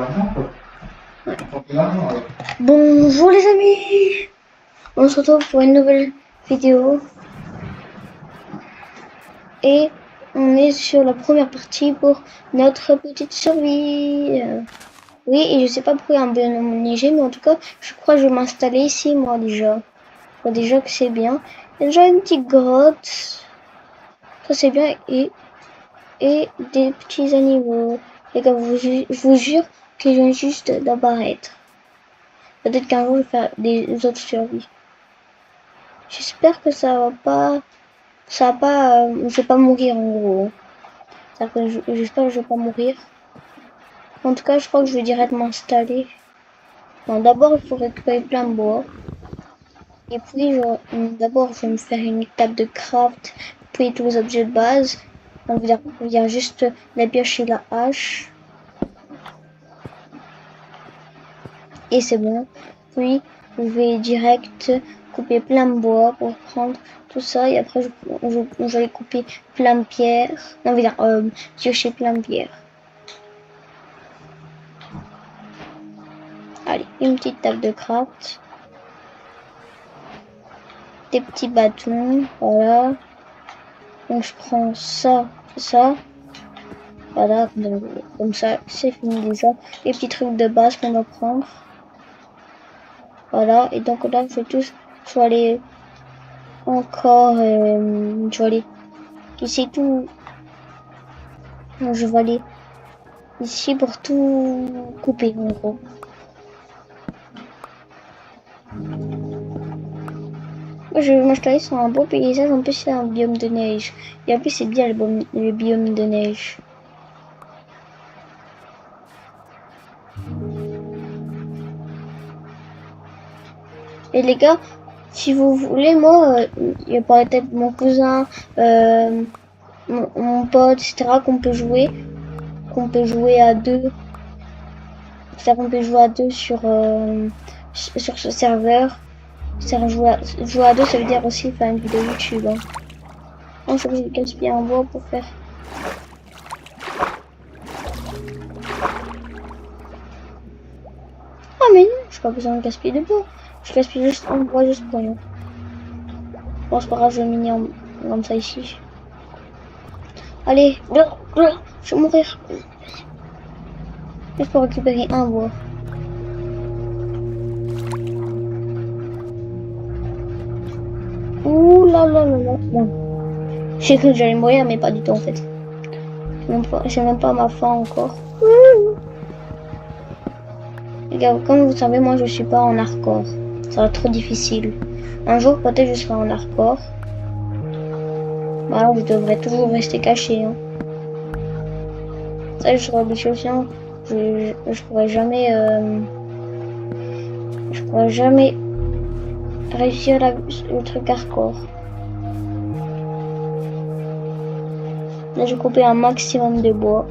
Ouais. Bonjour les amis, on se retrouve pour une nouvelle vidéo et on est sur la première partie pour notre petite survie. Oui, et je sais pas pourquoi il y a un biome enneigé, mais en tout cas je crois que je vais m'installer ici moi déjà. Je vois déjà que c'est bien. Il y a déjà une petite grotte, ça c'est bien, et des petits animaux. Les gars, je vous jure qu'ils viennent juste d'apparaître. Peut-être qu'un jour je vais faire des autres survies. J'espère que ça va pas, je vais pas mourir en gros. J'espère que je vais pas mourir. En tout cas, je crois que je vais direct m'installer. Bon, d'abord, il faut récupérer plein de bois. Et puis, d'abord, je vais me faire une table de craft, puis tous les objets de base. Donc, il y a juste la pioche et la hache. Et c'est bon. Puis, je vais direct couper plein de bois pour prendre tout ça. Et après, je vais couper plein de pierres. Non, je veux dire, piocher plein de pierres. Allez, une petite table de craft. Des petits bâtons, voilà. Donc, je prends ça, ça. Voilà, comme ça, c'est fini déjà. Les petits trucs de base qu'on va prendre. Voilà, et donc là, je vais aller encore, je vais aller ici tout, je vais aller ici pour tout couper en gros. Moi, je vais m'installer sur un beau paysage, en plus c'est un biome de neige. Et en plus c'est bien le biome de neige. Et les gars, si vous voulez, moi, il y a peut-être mon cousin, mon pote, etc. qu'on peut jouer à deux. C'est-à-dire qu'on peut jouer à deux sur ce serveur. C'est-à-dire jouer à deux, ça veut dire aussi faire une vidéo YouTube. Hein. Donc, je vais gaspiller un bois pour faire. Ah mais non, j'ai pas besoin de gaspiller de bois. Je gaspille juste un bois juste pour rien. Bon, c'est pas grave, je vais miner comme ça ici. Allez, je vais mourir. Juste pour récupérer un bois. Ouh là là là là. Bon. J'ai cru que j'allais mourir, mais pas du tout en fait. J'ai même pas ma faim encore. Les gars, comme vous savez, moi je suis pas en hardcore. Ça va être trop difficile. Un jour, peut-être je serai en hardcore. Bah, je devrais toujours rester caché. Hein. Ça, je serai obligé aussi. Hein. Je pourrais jamais. Je pourrais jamais réussir le truc hardcore. Là, j'ai coupé un maximum de bois.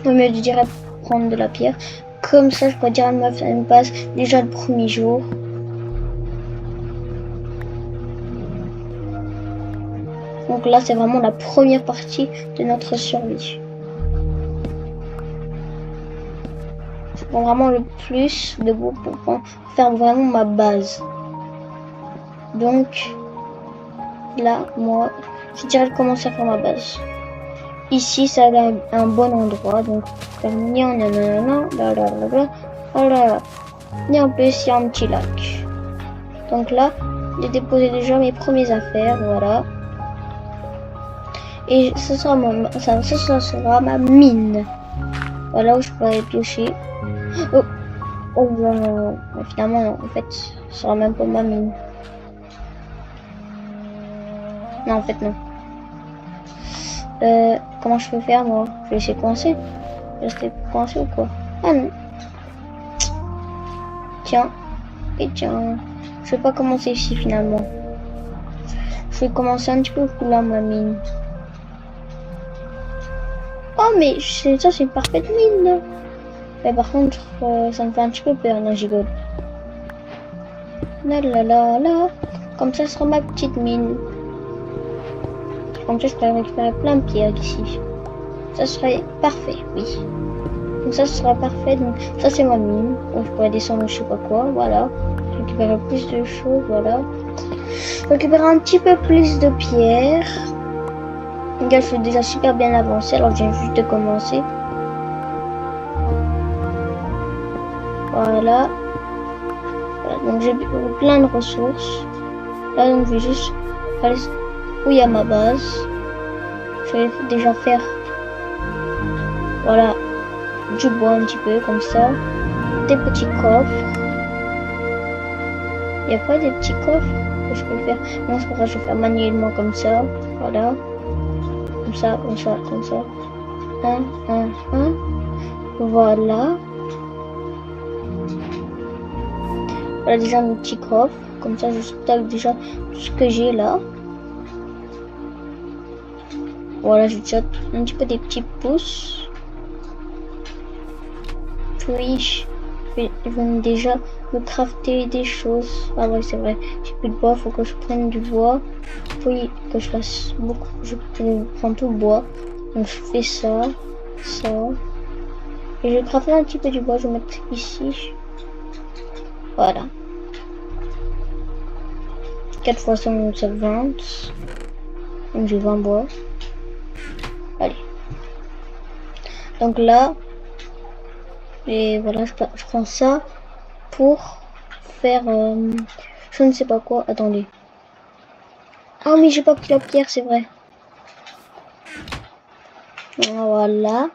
Au mieux de direct prendre de la pierre. Comme ça, je pourrais dire à ma meuf, elle me passe déjà le premier jour. Donc là, c'est vraiment la première partie de notre survie. Je prends vraiment le plus de bois pour faire vraiment ma base. Donc, là, moi, je dirais de commencer à faire ma base. Ici, ça a un bon endroit. Donc, comme et en plus, il y a un petit lac. Donc là, j'ai déposé déjà mes premières affaires. Voilà. Et ça sera ma mine. Voilà où je pourrais piocher. Oh non, finalement, en fait, ce sera même pas ma mine. Non, en fait, non. Comment je peux faire, moi? Je vais essayer de coincer. Rester coincé ou quoi? Ah non. Tiens. Et tiens. Je vais pas commencer ici, finalement. Je vais commencer un petit peu plus là, ma mine. Oh, mais ça, c'est une parfaite mine, là. Mais par contre, ça me fait un petit peu peur, non, j'y La la la la. Comme ça sera ma petite mine. Comme ça, je pourrais récupérer plein de pierres ici. Ça serait parfait, oui. Donc ça, ce sera parfait. Donc ça, c'est ma mine. Donc je pourrais descendre je sais pas quoi. Voilà. Récupérer plus de choses. Voilà. Récupérer un petit peu plus de pierres. Les gars, je suis déjà super bien avancé. Alors, je viens juste de commencer. Voilà. Donc j'ai plein de ressources. Là, donc je vais juste aller où il y a ma base. Je vais déjà faire, voilà, du bois un petit peu comme ça. Des petits coffres. Il n'y a pas des petits coffres que je peux faire. Non, c'est pas ça, je vais faire manuellement comme ça. Voilà. Comme ça, comme ça, comme ça. Un. Voilà. Voilà déjà mon petit coffre. Comme ça, je stocke déjà tout ce que j'ai là. Voilà, j'ai déjà un petit peu des petits pouces. Puis, je vais déjà me crafter des choses. Ah ouais, c'est vrai. J'ai plus de bois, faut que je prenne du bois. Puis que je fasse beaucoup. Je prends tout le bois. Donc je fais ça, ça. Et je vais crafter un petit peu du bois. Je vais mettre ici. Voilà. 4 fois 5, donc ça 20. Donc j'ai 20 bois. Allez. Donc là, et voilà, je prends ça pour faire je ne sais pas quoi. Attendez. Ah oui, j'ai pas pris la pierre, c'est vrai. Voilà.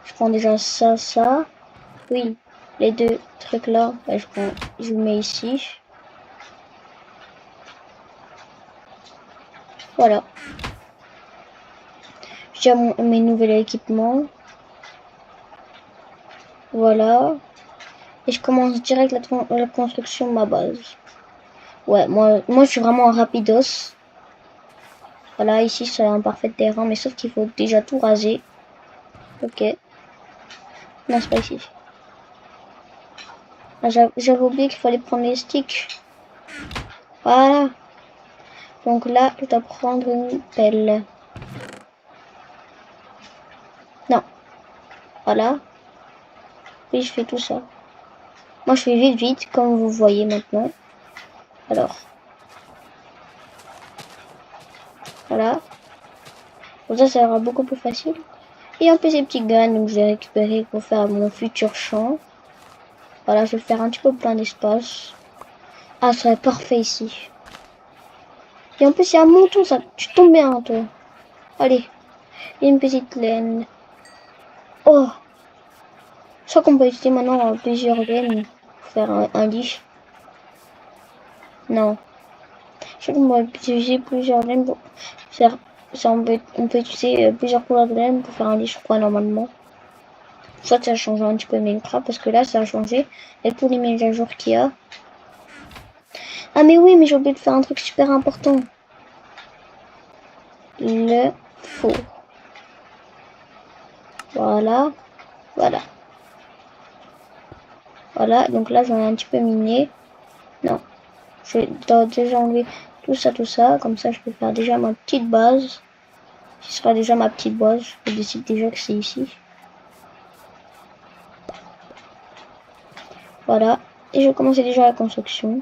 Je prends déjà ça, ça. Oui, les deux trucs là, bah, je le mets ici. Voilà. J'ai mes nouveaux équipements. Voilà. Et je commence direct la construction de ma base. Ouais, moi je suis vraiment un rapidos. Voilà, ici c'est un parfait terrain, mais sauf qu'il faut déjà tout raser. Ok. Non, c'est pas ici. Ah, j'avais oublié qu'il fallait prendre les sticks. Voilà. Donc là, je dois prendre une pelle. Non. Voilà. Puis je fais tout ça. Moi, je fais vite, comme vous voyez maintenant. Alors. Voilà. Comme ça sera beaucoup plus facile. Et un peu ces petits graines, donc je vais récupérer pour faire mon futur champ. Voilà, je vais faire un petit peu plein d'espace. Ah, ça serait parfait ici. Et en plus, il y a un mouton, ça. Tu tombes bien, toi. Allez. Et une petite laine. Oh. Je crois qu'on peut utiliser maintenant plusieurs laines pour faire un lit. Non. Je crois qu'on peut utiliser plusieurs laines pour faire. Ça, on peut utiliser plusieurs couleurs de laine pour faire un lit, je crois, normalement. Soit ça a changé un petit peu Minecraft, parce que là, ça a changé. Et pour les mises à jour qu'il y a. Ah, mais oui, mais j'ai oublié de faire un truc super important. Le four. Voilà. Voilà. Voilà, donc là j'en ai un petit peu miné. Non. Je dois déjà enlever tout ça. Comme ça, je peux faire déjà ma petite base. Ce sera déjà ma petite base. Je décide déjà que c'est ici. Voilà. Et je vais commencer déjà la construction.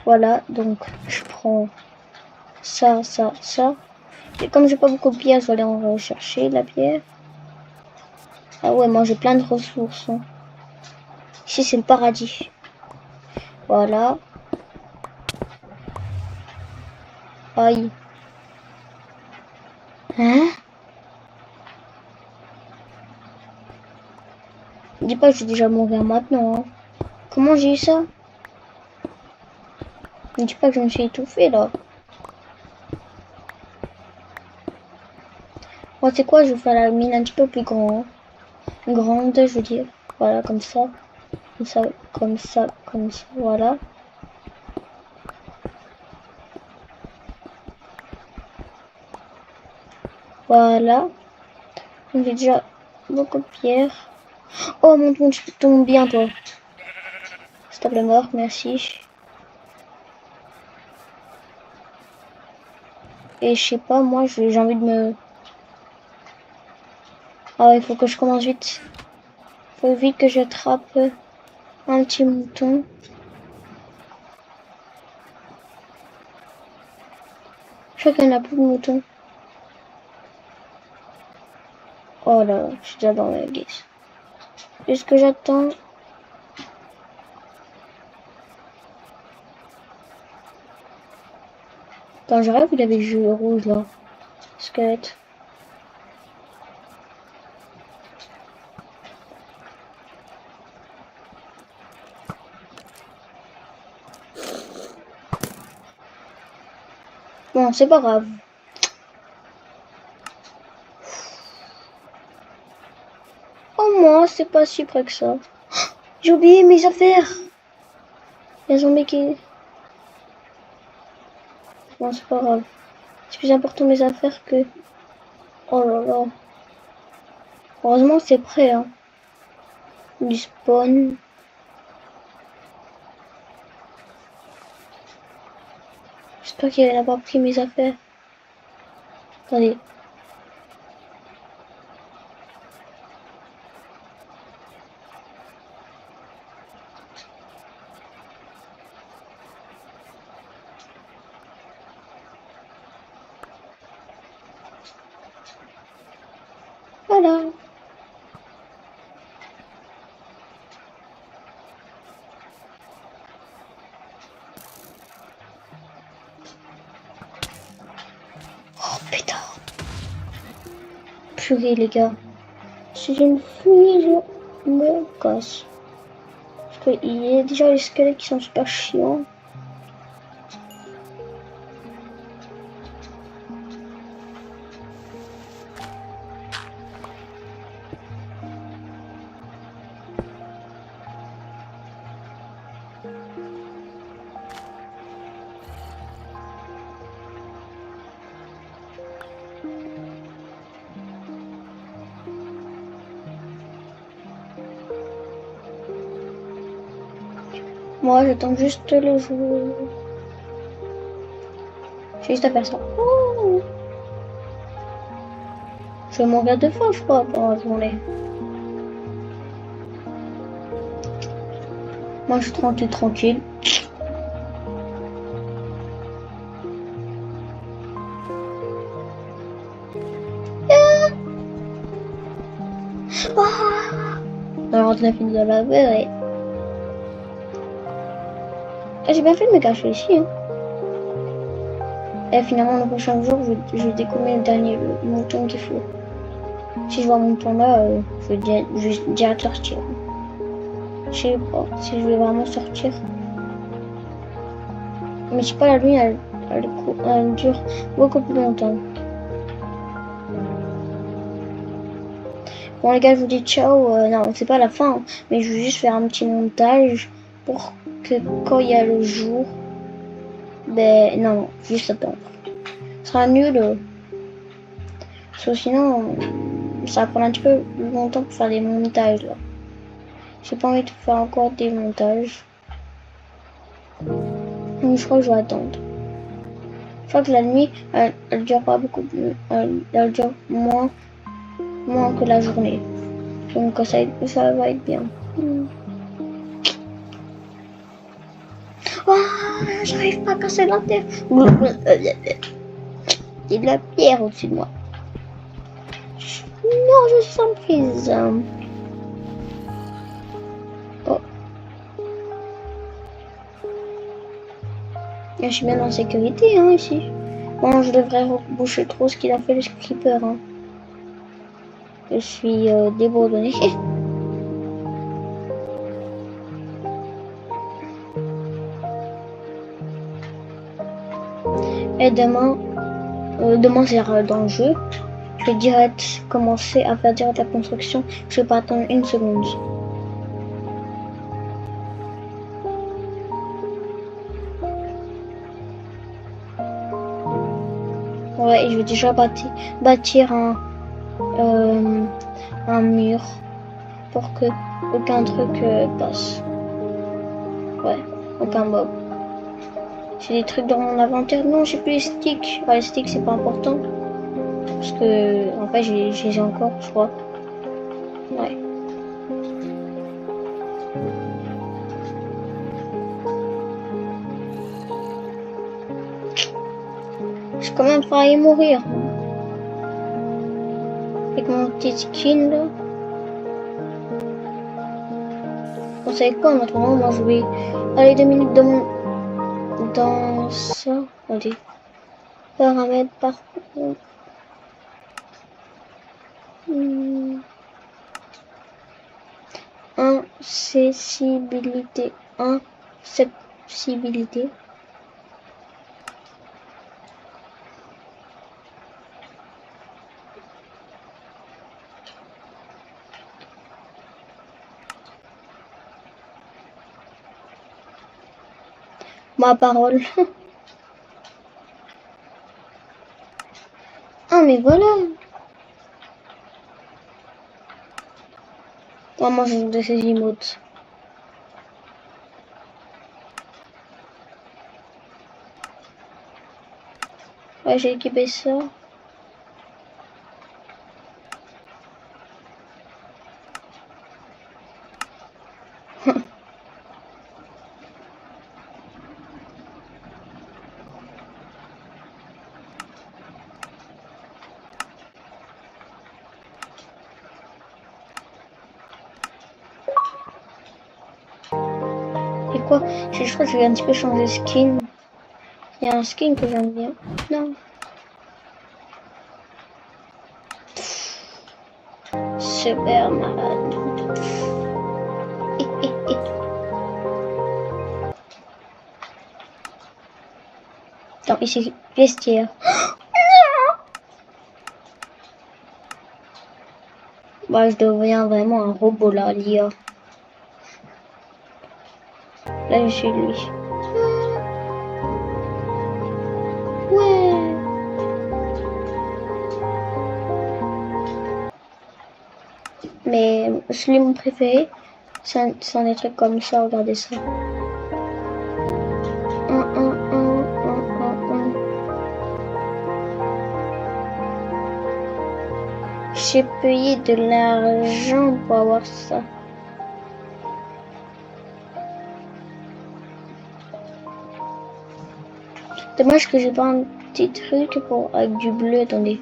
Voilà, donc je prends ça. Et comme j'ai pas beaucoup de pierres, je vais aller en rechercher de la pierre. Ah ouais, moi j'ai plein de ressources. Hein. Ici c'est le paradis. Voilà. Aïe. Hein? Dis pas que je vais déjà mourir maintenant. Hein. Comment j'ai eu ça? Ne dis pas que je me suis étouffée là. Bon, c'est quoi? Je vais faire la mine un petit peu plus grande. Grande, je veux dire. Voilà, comme ça. Comme ça. Voilà. Voilà. J'ai déjà beaucoup de pierres. Oh mon dieu, tu tombes bien toi. Stop le mort, merci. Et je sais pas, moi j'ai envie de me... Ah ouais, il faut que je commence vite. Faut vite que j'attrape un petit mouton. Je crois qu'il n'y en a plus de moutons. Oh là, je suis déjà dans la guise. Est-ce que j'attends? Attends, je rêve, il avait le jeu rouge là. Squelette. Bon, c'est pas grave. Oh moi, c'est pas si près que ça. J'ai oublié mes affaires. Il y a un zombie qui... Bon, c'est pas grave. C'est plus important mes affaires que... Oh là là. Heureusement c'est prêt, hein. Du spawn. J'espère qu'il n'a pas pris mes affaires. Attendez. Voilà. Oh putain. Purée les gars. Si je me fuis, je me casse. Parce qu'il y a déjà les squelettes qui sont super chiants. Moi j'attends juste le jour. J'ai juste à faire ça. Oh, je vais mourir 2 fois je crois pendant la journée. Moi je suis tranquille. Alors on a fini de laver et... Ah, j'ai bien fait de me cacher ici. Hein. Et finalement le prochain jour je vais découper le dernier mouton qu'il faut. Si je vois un mouton là, je vais direct sortir. Je sais pas si je vais vraiment sortir. Mais je sais pas, la nuit elle dure beaucoup plus longtemps. Bon les gars, je vous dis ciao. Non, c'est pas la fin, hein, mais je vais juste faire un petit montage pour que quand il y a le jour, ben non, juste attendre. Ce sera nul. Parce que sinon, ça va prendre un petit peu longtemps pour faire des montages là. J'ai pas envie de faire encore des montages. Donc je crois que je vais attendre. Je crois que la nuit, elle dure pas beaucoup, elle dure moins que la journée. Donc ça va être bien. Oh, j'arrive pas à casser la terre. Il y a de la pierre au-dessus de moi. Non, je suis en prison. Oh. Je suis bien en sécurité hein, ici. Bon, je devrais boucher trop ce qu'il a fait le creeper. Hein. Je suis débordonnée. Et demain c'est dans le jeu. Je vais direct commencer à faire direct la construction. Je vais pas attendre une seconde. Ouais, et je vais déjà bâtir un mur pour que aucun truc passe. Ouais, aucun mob. J'ai des trucs dans mon inventaire. Non, j'ai plus les sticks. Ah, les sticks, c'est pas important. Parce que, en fait, j'ai encore, je crois. Ouais. J'ai quand même failli mourir. Avec mon petit skin, là. Vous savez quoi, en attendant, moi, je vais aller 2 minutes dans ça. Allez. Paramètres, par contre. Accessibilité. Accessibilité. Ma parole. Ah, mais voilà. Oh, moi, j'ai de ces emotes. Ouais, j'ai équipé ça. Et quoi? Je crois que je vais un petit peu changer de skin. Il y a un skin que j'aime bien. Non. Super malade. Attends, ici, vestiaire. Bah, je deviens vraiment un robot là, l'IA. Là, je suis lui. Ouais. Mais je suis mon préféré. C'est des trucs comme ça, regardez ça. J'ai payé de l'argent pour avoir ça. Dommage que j'ai pas un petit truc pour avec du bleu dans les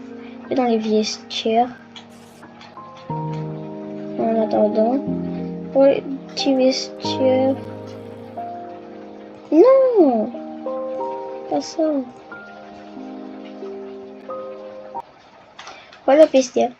vestiaires. En attendant, pour les petits vestiaires. Non, pas ça. Voilà vestiaire.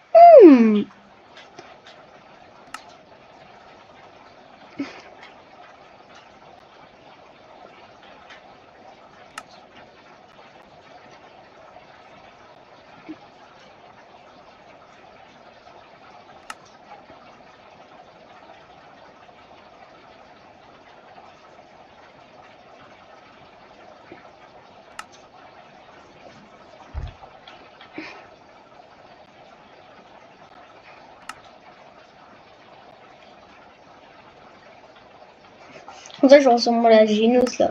Comme ça, je ressemble à la Génos là.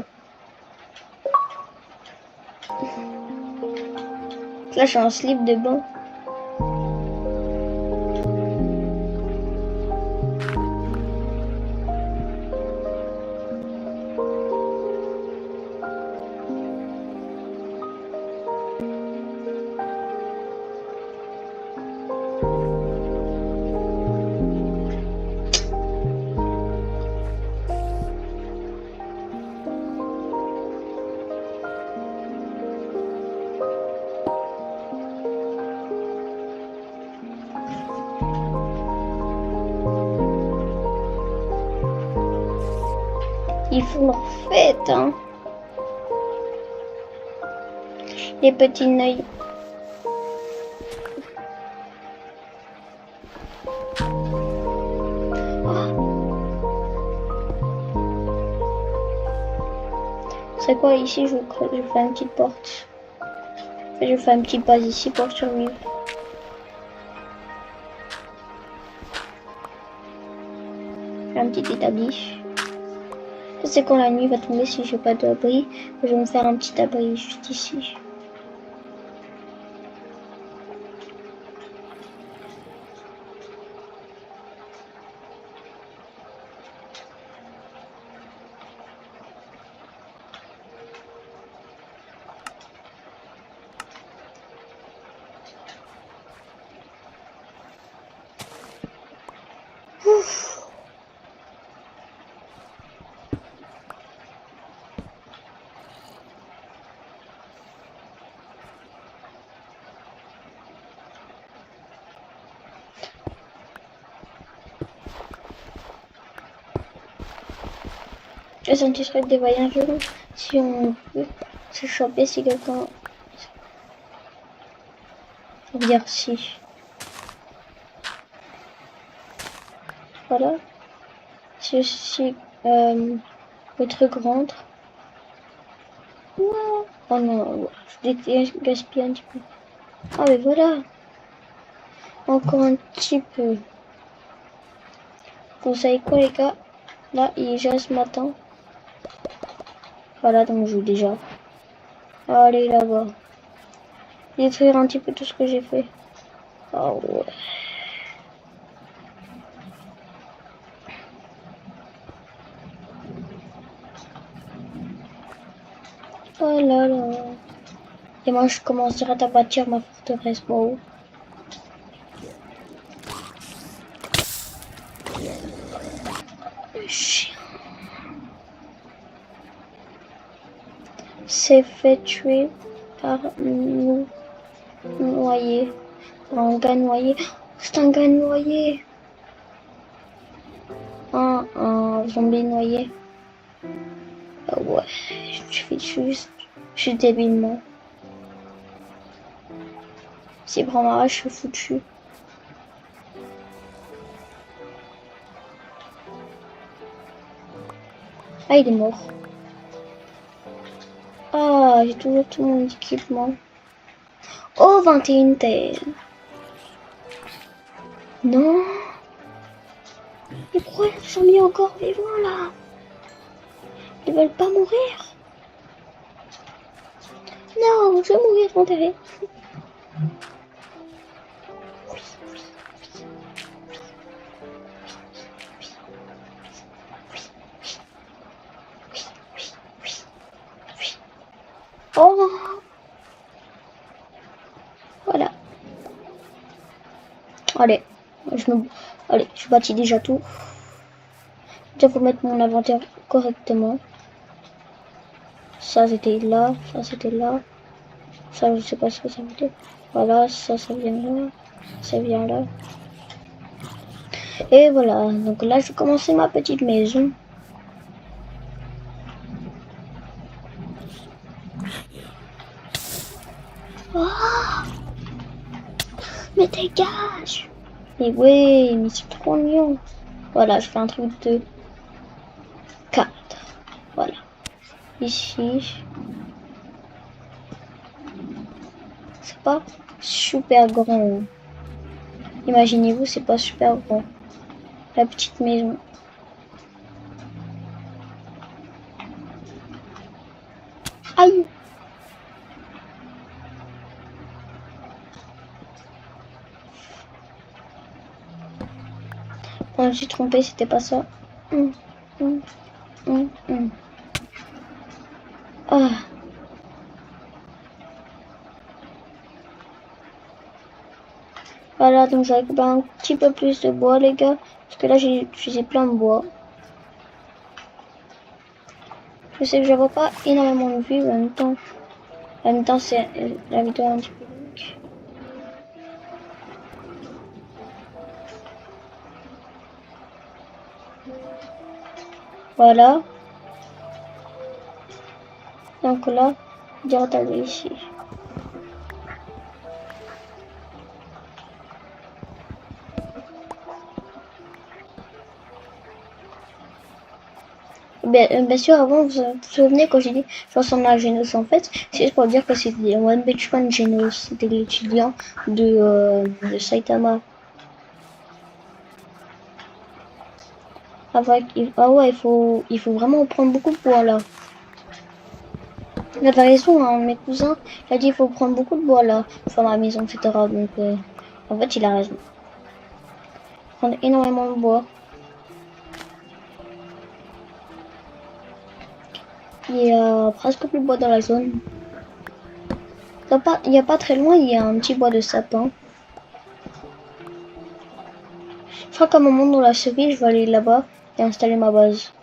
Là, j'ai un slip de bain. Ils font leur fête, hein. Les petits nains. C'est quoi ici? Je fais une petite porte. Je fais une petite base ici pour survivre. Un petit établi. C'est quand la nuit va tomber, si j'ai pas d'abri, je vais me faire un petit abri juste ici. Ouf. Je sens que je serais des voyageurs si on peut se choper si quelqu'un regarde si. Voilà. Si le truc rentre. Non. Oh non, je gaspille un petit peu. Ah mais voilà. Encore un petit peu. Vous savez quoi les gars? Là, il est déjà ce matin. Voilà, donc je joue déjà. Allez là-bas. Détruire un petit peu tout ce que j'ai fait. Oh ouais. Oh là là. Et moi je commence direct à bâtir ma forteresse. Wow. Chien. S'est fait tuer par nous noyé. Par un gars noyé. C'est un gars noyé. Un zombie noyé. Ah ouais. Je fais juste débilement. Si prend ma rage, je suis foutu. Ah, il est mort. Ah, j'ai toujours tout mon équipement. Oh, 21 terres. Non. Mais pourquoi ils sont mis encore vivants là? Ils veulent pas mourir. Non, je vais mourir enterré. Oh. Voilà. Allez, je bâtis déjà tout. Déjà, faut mettre mon inventaire correctement. Ça, c'était là. Ça, c'était là. Ça, je sais pas ce que ça veut dire. Voilà, ça vient là. Ça vient là. Et voilà. Donc là, je vais commencer ma petite maison. Oh, mais dégage! Mais oui, mais c'est trop mignon. Voilà, je fais un truc de 4. Voilà. Ici. C'est pas super grand. Imaginez-vous, c'est pas super grand. La petite maison. Aïe! Bon, je me suis trompée, c'était pas ça. Ah. Voilà, donc j'ai récupéré un petit peu plus de bois, les gars. Parce que là, j'ai utilisé plein de bois. Je sais que je vois pas énormément de vues, mais en même temps, c'est la vidéo un petit peu longue. Voilà. Donc là, direct aller ici. Bien sûr, avant, vous vous souvenez quand j'ai dit je ressemble à Genos, en fait, c'est juste pour dire que c'était One Beach One Genos, c'était l'étudiant de Saitama. Avec... Ah ouais, il faut vraiment prendre beaucoup de bois là. Il avait raison, hein, mes cousins. Il a dit il faut prendre beaucoup de bois là, pour faire ma maison, etc. Donc, en fait, il a raison. Prendre énormément de bois. Il y a presque plus de bois dans la zone. Il n'y a pas très loin, il y a un petit bois de sapin. Je crois qu'à un moment dans la série, je vais aller là-bas et installer ma base.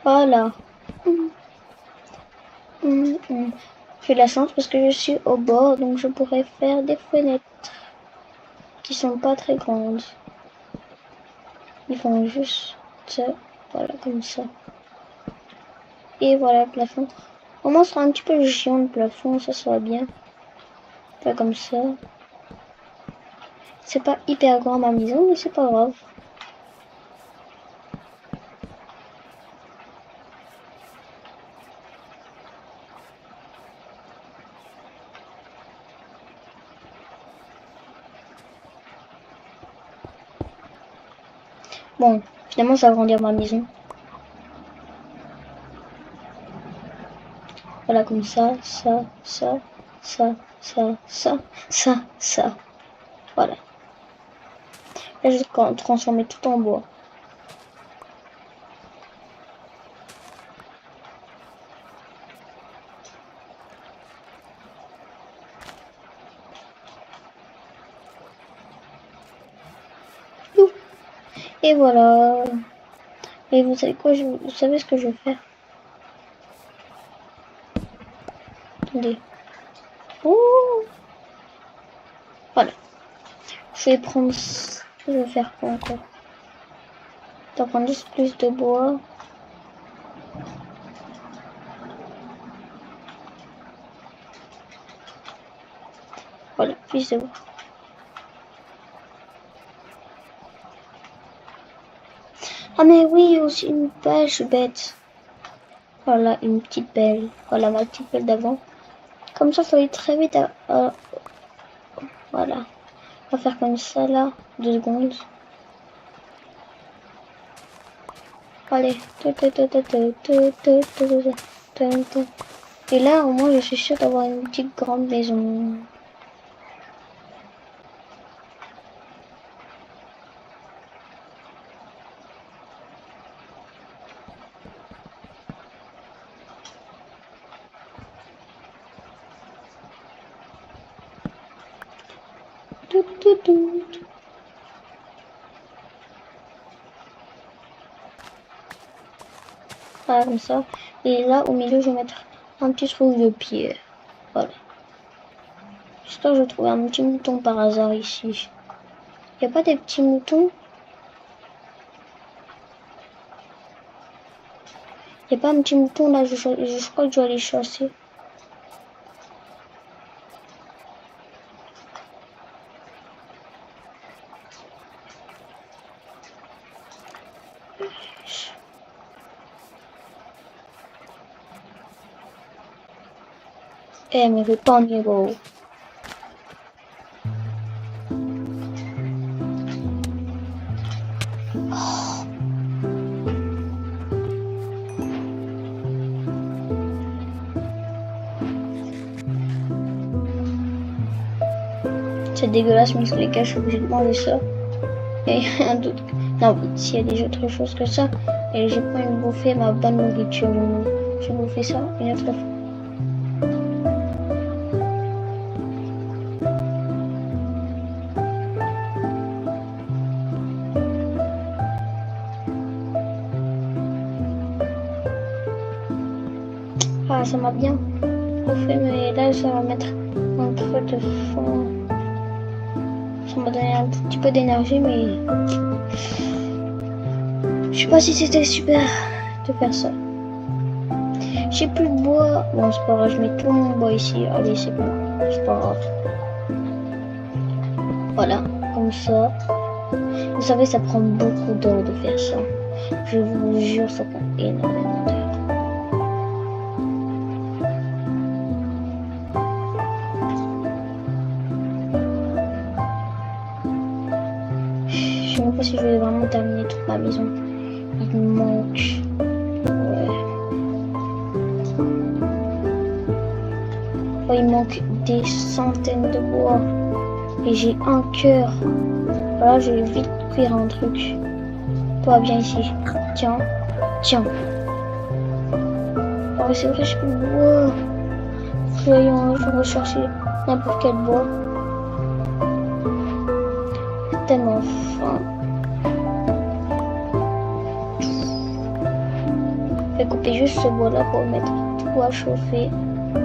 Voilà. J'ai de la chance parce que je suis au bord, donc je pourrais faire des fenêtres qui sont pas très grandes. Ils font juste ça, voilà, comme ça. Et voilà le plafond. Au moins, ce sera un petit peu chiant le plafond, ça sera bien. Pas comme ça. C'est pas hyper grand ma maison, mais c'est pas grave. Bon, finalement, ça va agrandir ma maison. Voilà, comme ça, ça, ça, ça, ça, ça, ça, ça. Voilà. Là, je vais transformer tout en bois. Et voilà. Et vous savez quoi, vous savez ce que je vais faire? Attendez. Oh, voilà. Je vais prendre... Je vais faire quoi encore? Je vais prendre juste plus de bois. Voilà, plus de bois. Ah mais oui, aussi une pelle, je suis bête. Voilà, une petite pelle. Voilà, ma petite pelle d'avant. Comme ça va aller très vite. Voilà. On va faire comme ça là. 2 secondes. Allez. Et là, au moins, je suis sûre d'avoir une petite grande maison. Voilà, comme ça. Et là, au milieu, je vais mettre un petit trou de pierre. Voilà. J'espère que je trouve un petit mouton par hasard ici. Il n'y a pas des petits moutons? Il n'y a pas un petit mouton là, je crois que je dois aller chasser. Eh, mais c'est pas niveau. C'est dégueulasse, mais les gars, je suis obligée de manger ça. Et rien d'autre. Non, s'il y a des autres choses que ça, et j'ai pas envie de bouffer ma bonne nourriture. Je vais bouffer ça une autre fois. Ah, ça m'a bien bouffé, mais là, ça va mettre un peu de fond. Ça m'a donné un petit peu d'énergie, mais je sais pas si c'était super de faire ça. J'ai plus de bois. Bon, c'est pas grave, je mets tout mon bois ici. Allez, c'est bon, c'est pas grave. Voilà, comme ça. Vous savez, ça prend beaucoup d'heures de faire ça. Je vous jure, ça prend énormément d'heures. Je sais même pas si je vais vraiment terminer toute ma maison. Il me manque. Ouais. Oh, il manque des centaines de bois. Et j'ai un cœur. Voilà, je vais vite cuire un truc. Toi, viens ici. Tiens. Tiens. Oh, c'est vrai, j'ai plus de bois. Voyons, je vais rechercher n'importe quel bois. C'est tellement faim. Je vais couper juste ce bois là pour mettre tout à chauffer.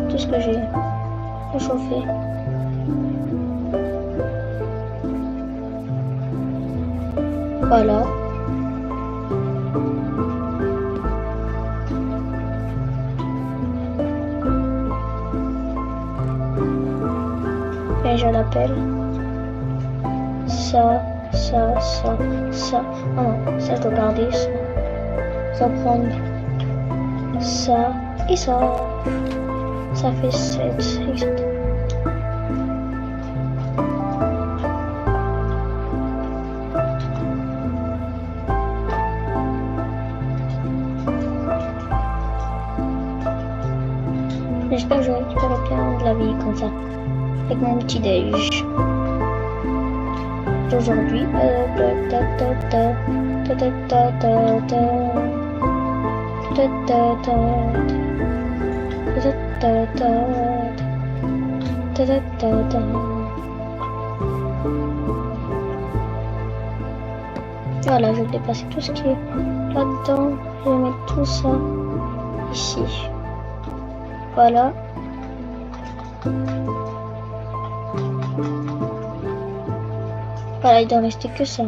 Tout ce que j'ai à chauffer. Voilà. Et je l'appelle. Ça. Ah non, ça je dois garder. Ça va prendre ça et ça. Ça fait 7, exact. J'espère que je récupère bien de la vie comme ça. Avec mon petit déj. Aujourd'hui. Voilà, je vais dépasser tout ce qui est là-dedans. Je vais mettre tout ça ici. Voilà. Voilà, il doit rester que ça.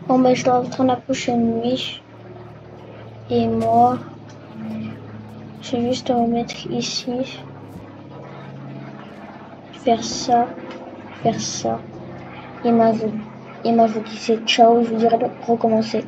Bon ben je dois attendre la prochaine nuit. Et moi, je vais juste remettre ici. Faire ça. Faire ça. Et moi je vous dis ciao, je vous dirai de recommencer.